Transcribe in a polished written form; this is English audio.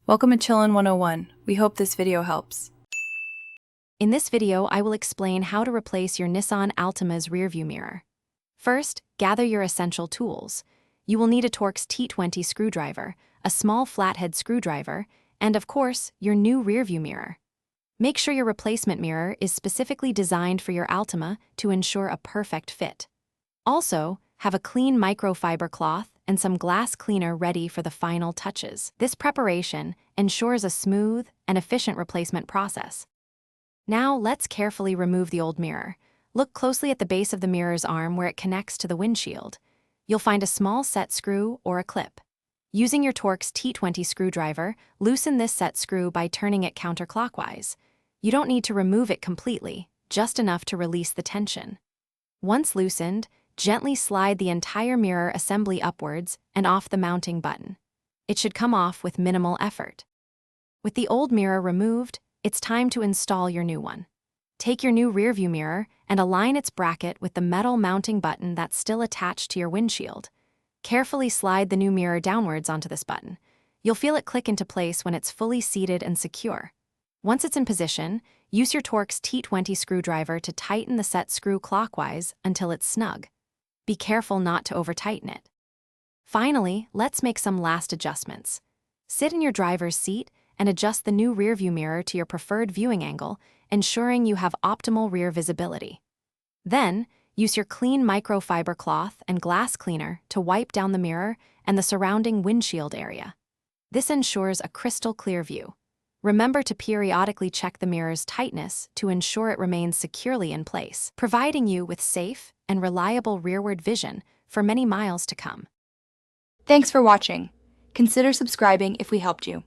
Welcome to Chillin' 101. We hope this video helps. In this video, I will explain how to replace your Nissan Altima's rearview mirror. First, gather your essential tools. You will need a Torx T20 screwdriver, a small flathead screwdriver, and of course, your new rearview mirror. Make sure your replacement mirror is specifically designed for your Altima to ensure a perfect fit. Also, have a clean microfiber cloth and some glass cleaner ready for the final touches. This preparation ensures a smooth and efficient replacement process. Now, let's carefully remove the old mirror. Look closely at the base of the mirror's arm where it connects to the windshield. You'll find a small set screw or a clip. Using your Torx T20 screwdriver, loosen this set screw by turning it counterclockwise. You don't need to remove it completely, just enough to release the tension. Once loosened, gently slide the entire mirror assembly upwards and off the mounting button. It should come off with minimal effort. With the old mirror removed, it's time to install your new one. Take your new rearview mirror and align its bracket with the metal mounting button that's still attached to your windshield. Carefully slide the new mirror downwards onto this button. You'll feel it click into place when it's fully seated and secure. Once it's in position, use your Torx T20 screwdriver to tighten the set screw clockwise until it's snug. Be careful not to over-tighten it. Finally, let's make some last adjustments. Sit in your driver's seat and adjust the new rearview mirror to your preferred viewing angle, ensuring you have optimal rear visibility. Then, use your clean microfiber cloth and glass cleaner to wipe down the mirror and the surrounding windshield area. This ensures a crystal clear view. Remember to periodically check the mirror's tightness to ensure it remains securely in place, providing you with safe and reliable rearward vision for many miles to come. Thanks for watching. Consider subscribing if we helped you.